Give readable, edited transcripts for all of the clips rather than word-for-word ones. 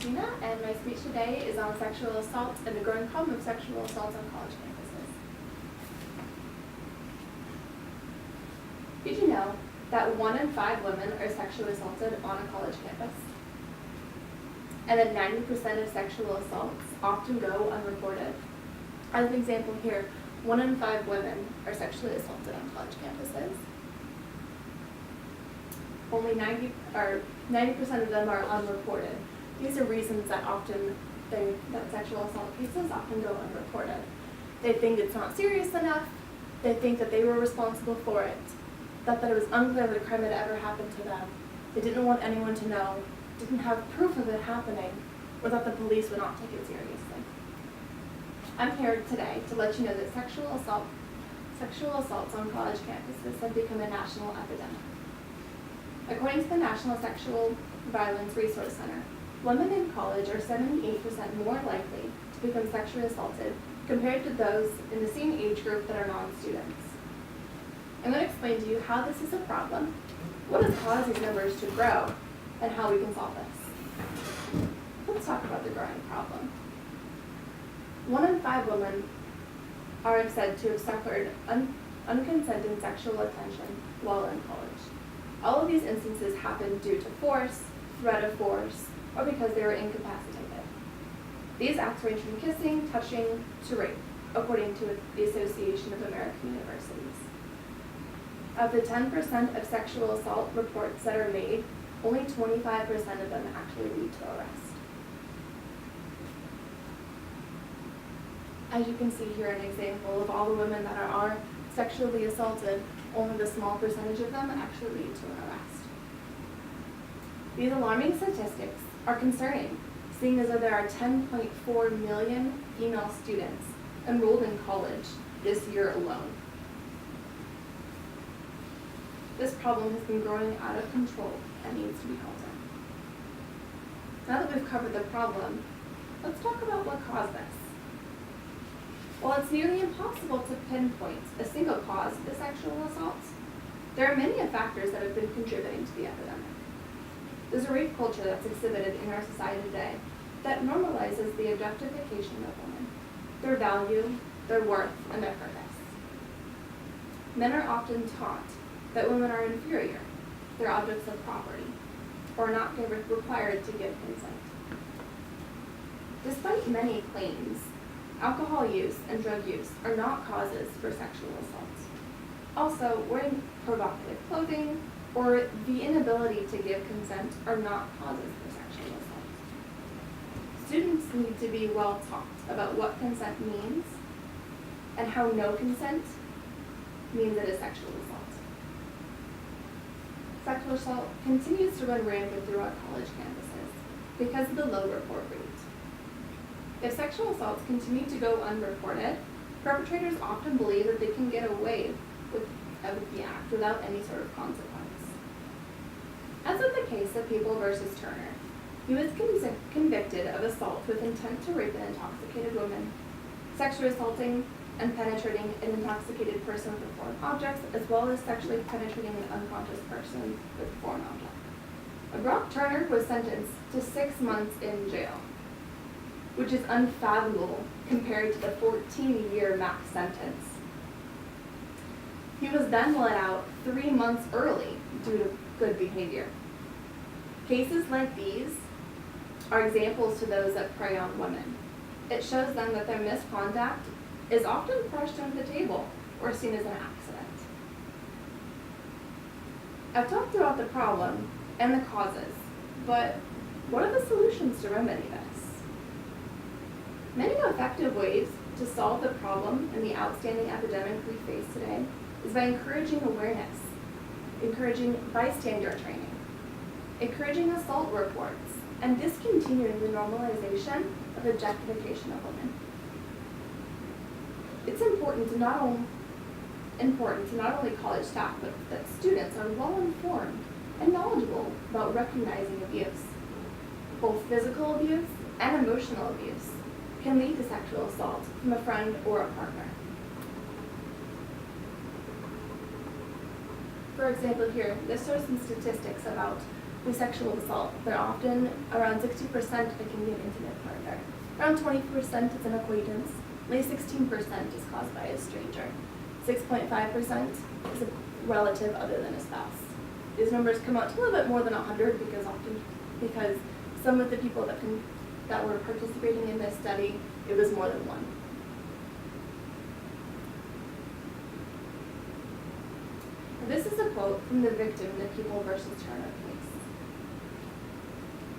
Christina, and my speech today is on sexual assault and the growing problem of sexual assault on college campuses. Did you know that 1 in 5 women are sexually assaulted on a college campus? And that 90% of sexual assaults often go unreported? As an example here, 1 in 5 women are sexually assaulted on college campuses. Only 90% of them are unreported. These are reasons that that sexual assault cases often go unreported. They think it's not serious enough. They think that they were responsible for it. That it was unclear that a crime had ever happened to them. They didn't want anyone to know, didn't have proof of it happening, or that the police would not take it seriously. I'm here today to let you know that sexual assaults on college campuses have become a national epidemic. According to the National Sexual Violence Resource Center, women in college are 78% more likely to become sexually assaulted compared to those in the same age group that are non-students. I'm going to explain to you how this is a problem, what has caused these numbers to grow, and how we can solve this. Let's talk about the growing problem. 1 in 5 women are said to have suffered unconsented sexual attention while in college. All of these instances happen due to force, threat of force, or because they were incapacitated. These acts range from kissing, touching, to rape, according to the Association of American Universities. Of the 10% of sexual assault reports that are made, only 25% of them actually lead to arrest. As you can see here, an example of all the women that are sexually assaulted, only the small percentage of them actually lead to an arrest. These alarming statistics are concerning, seeing as though there are 10.4 million female students enrolled in college this year alone. This problem has been growing out of control and needs to be held in. Now that we've covered the problem, let's talk about what caused this. While it's nearly impossible to pinpoint a single cause of sexual assault, there are many factors that have been contributing to the epidemic. There's a rape culture that's exhibited in our society today that normalizes the objectification of women, their value, their worth, and their purpose. Men are often taught that women are inferior, they're objects of property, or not required to give consent. Despite many claims, alcohol use and drug use are not causes for sexual assault. Also, wearing provocative clothing or the inability to give consent are not causes for sexual assault. Students need to be well taught about what consent means and how no consent means it is sexual assault. Sexual assault continues to run rampant throughout college campuses because of the low report rate. If sexual assaults continue to go unreported, perpetrators often believe that they can get away with the act without any sort of consequence. As in the case of People versus Turner, he was convicted of assault with intent to rape an intoxicated woman, sexually assaulting and penetrating an intoxicated person with foreign objects, as well as sexually penetrating an unconscious person with a foreign object. Brock Turner was sentenced to 6 months in jail, which is unfathomable compared to the 14-year max sentence. He was then let out 3 months early due to good behavior. Cases like these are examples to those that prey on women. It shows them that their misconduct is often brushed under the table or seen as an accident. I've talked about the problem and the causes, but what are the solutions to remedy this? Many effective ways to solve the problem and the outstanding epidemic we face today is by encouraging awareness, encouraging bystander training, encouraging assault reports, and discontinuing the normalization of objectification of women. It's important to not only college staff, but that students are well informed and knowledgeable about recognizing abuse. Both physical abuse and emotional abuse can lead to sexual assault from a friend or a partner. For example here, this shows some statistics about with sexual assault, they're often around 60% it can be an intimate partner. Around 20% is an acquaintance. Only 16% is caused by a stranger. 6.5% is a relative other than a spouse. These numbers come out to a little bit more than 100 because some of the people that were participating in this study, it was more than one. This is a quote from the victim in the People versus Turner case.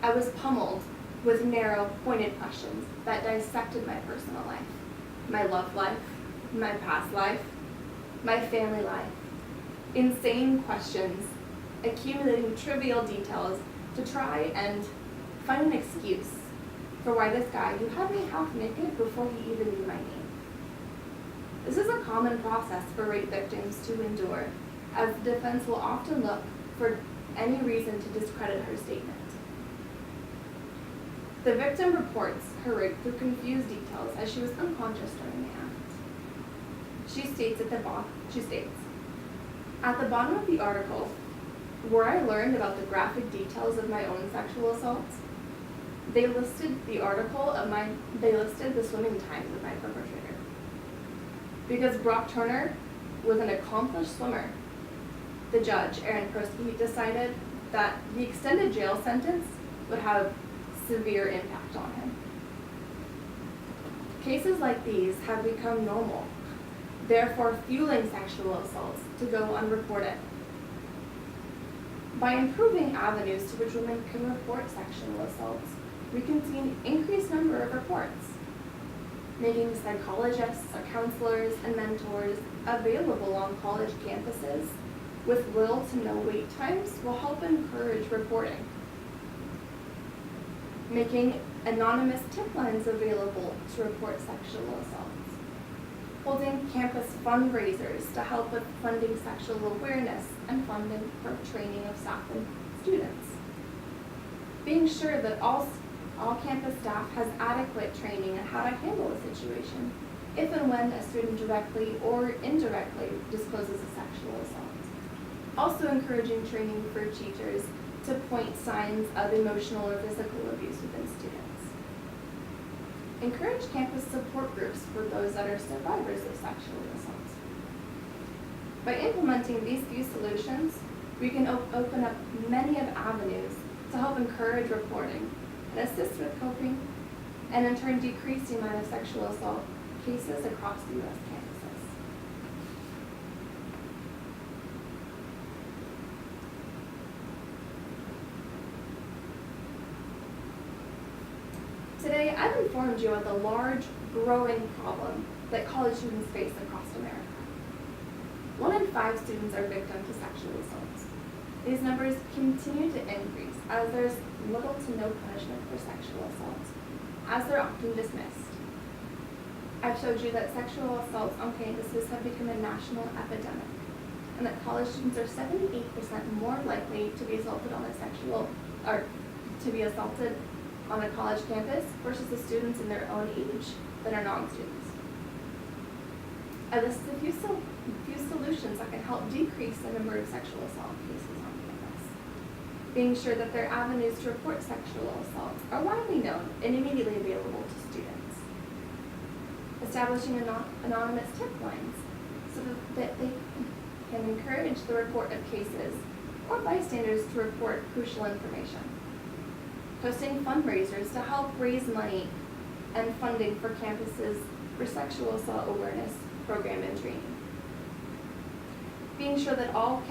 I was pummeled with narrow, pointed questions that dissected my personal life, my love life, my past life, my family life. Insane questions, accumulating trivial details to try and find an excuse for why this guy who had me half naked before he even knew my name. This is a common process for rape victims to endure, as the defense will often look for any reason to discredit her statement. The victim reports her rape through confused details as she was unconscious during the act. She states, at the bottom of the article, where I learned about the graphic details of my own sexual assaults, they listed the swimming times of my perpetrator. Because Brock Turner was an accomplished swimmer, the judge, Aaron Persky, decided that the extended jail sentence would have severe impact on him. Cases like these have become normal, therefore fueling sexual assaults to go unreported. By improving avenues to which women can report sexual assaults, we can see an increased number of reports. Making psychologists, or counselors, and mentors available on college campuses with little to no wait times will help encourage reporting. Making anonymous tip lines available to report sexual assaults. Holding campus fundraisers to help with funding sexual awareness and funding for training of staff and students. Being sure that all campus staff has adequate training on how to handle a situation if and when a student directly or indirectly discloses a sexual assault. Also encouraging training for teachers to point signs of emotional or physical abuse within students. Encourage campus support groups for those that are survivors of sexual assault. By implementing these few solutions, we can open up many of avenues to help encourage reporting and assist with coping, and in turn decrease the amount of sexual assault cases across the U.S. campuses. Today, I've informed you of the large, growing problem that college students face across America. 1 in 5 students are victims to sexual assault. These numbers continue to increase as there's little to no punishment for sexual assault, as they're often dismissed. I've showed you that sexual assaults on campuses have become a national epidemic, and that college students are 78% more likely to be assaulted on a college campus versus the students in their own age that are non-students. I listed a few solutions that can help decrease the number of sexual assault cases on campus. Being sure that their avenues to report sexual assault are widely known and immediately available to students. Establishing anonymous tip lines so that they can encourage the report of cases or bystanders to report crucial information. Hosting fundraisers to help raise money and funding for campuses for sexual assault awareness program and training. Being sure that all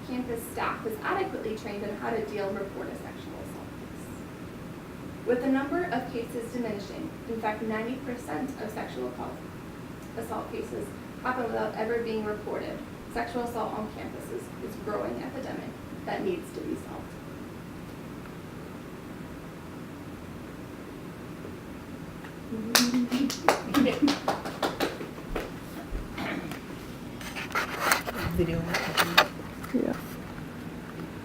campus staff is adequately trained on how to deal and report a sexual assault case. With the number of cases diminishing, in fact 90% of sexual assault cases happen without ever being reported, sexual assault on campuses is a growing epidemic that needs to be solved. Video.